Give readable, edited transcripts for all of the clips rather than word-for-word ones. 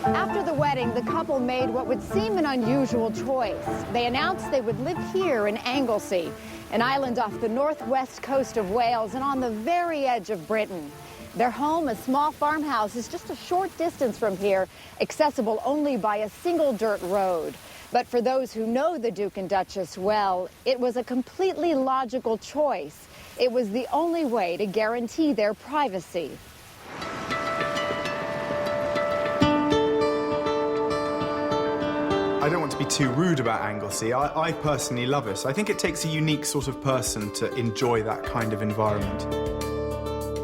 After the wedding, the couple made what would seem an unusual choice. They announced they would live here in Anglesey, an island off the northwest coast of Wales and on the very edge of Britain. Their home, a small farmhouse, is just a short distance from here, accessible only by a single dirt road. But for those who know the Duke and Duchess well, it was a completely logical choice. It was the only way to guarantee their privacy. I don't want to be too rude about Anglesey. I personally love it. I think it takes a unique sort of person to enjoy that kind of environment.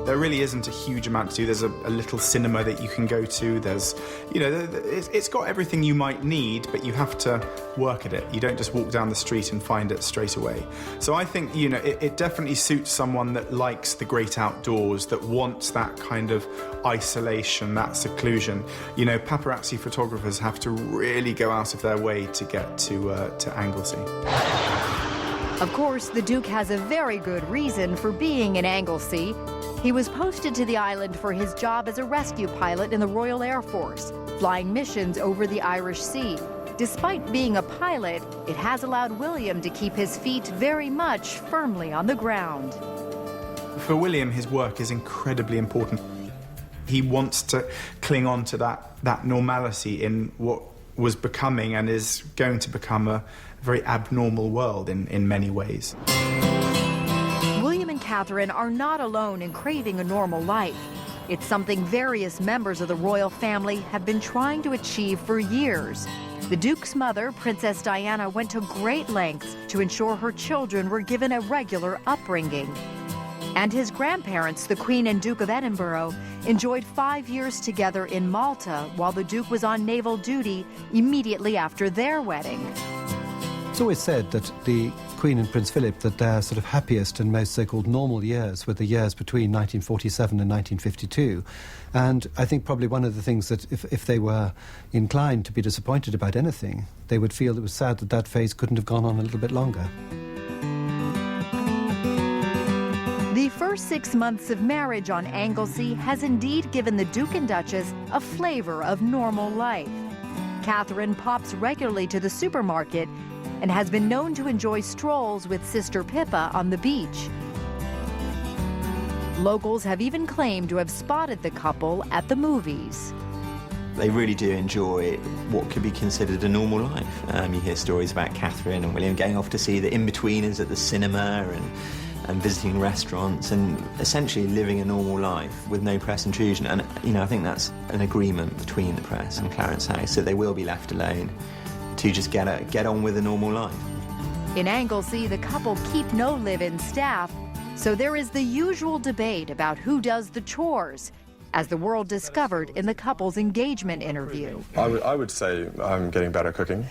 There really isn't a huge amount to do. There's a little cinema that you can go to. There's, you know, it's got everything you might need, but you have to work at it. You don't just walk down the street and find it straight away. So I think, you know, it definitely suits someone that likes the great outdoors, that wants that kind of isolation, that seclusion. You know, paparazzi photographers have to really go out of their way to get to Anglesey. Of course, the Duke has a very good reason for being in Anglesey. He was posted to the island for his job as a rescue pilot in the Royal Air Force, flying missions over the Irish Sea. Despite being a pilot, it has allowed William to keep his feet very much firmly on the ground. For William, his work is incredibly important. He wants to cling on to that normality in what was becoming and is going to become a very abnormal world in many ways. William and Catherine are not alone in craving a normal life. It's something various members of the royal family have been trying to achieve for years. The Duke's mother, Princess Diana, went to great lengths to ensure her children were given a regular upbringing. And his grandparents, the Queen and Duke of Edinburgh, enjoyed 5 years together in Malta while the Duke was on naval duty immediately after their wedding. It's always said that the Queen and Prince Philip, that their sort of happiest and most so-called normal years were the years between 1947 and 1952. And I think probably one of the things that if they were inclined to be disappointed about anything, they would feel it was sad that that phase couldn't have gone on a little bit longer. The first 6 months of marriage on Anglesey has indeed given the Duke and Duchess a flavor of normal life. Catherine pops regularly to the supermarket and has been known to enjoy strolls with sister Pippa on the beach. Locals have even claimed to have spotted the couple at the movies. They really do enjoy what could be considered a normal life. You hear stories about Catherine and William going off to see the in-betweeners at the cinema and visiting restaurants and essentially living a normal life with no press intrusion. And, you know, I think that's an agreement between the press and Clarence House, that they will be left alone to just get on with a normal life. In Anglesey, the couple keep no live-in staff, so there is the usual debate about who does the chores, as the world discovered in the couple's engagement interview. I would say I'm getting better at cooking.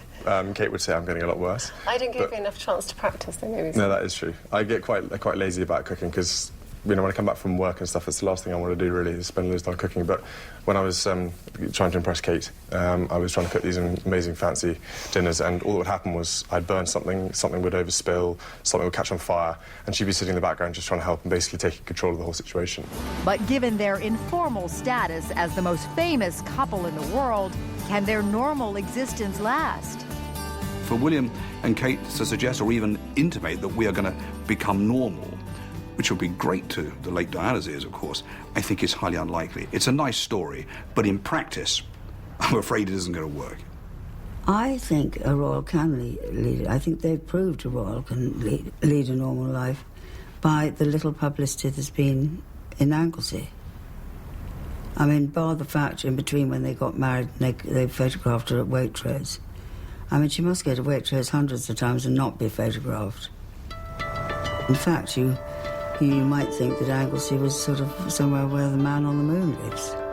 Kate would say I'm getting a lot worse. I didn't give you enough chance to practice, though, maybe. No, that is true. I get quite lazy about cooking because, you know, when I come back from work and stuff, it's the last thing I want to do, really, is spend loads of time cooking. But when I was trying to impress Kate, I was trying to cook these amazing, fancy dinners, and all that would happen was I'd burn something would overspill, something would catch on fire, and she'd be sitting in the background just trying to help and basically taking control of the whole situation. But given their informal status as the most famous couple in the world, can their normal existence last? For William and Kate to suggest or even intimate that we are going to become normal, which would be great to the late Diana's ears, of course, I think is highly unlikely. It's a nice story, but in practice, I'm afraid it isn't going to work. I think a royal can lead. I think they've proved a royal can lead a normal life by the little publicity there's been in Anglesey. I mean, bar the fact in between when they got married and they photographed her at Waitrose. I mean, she must go to Waitrose hundreds of times and not be photographed. In fact, you might think that Anglesey was sort of somewhere where the man on the moon lives.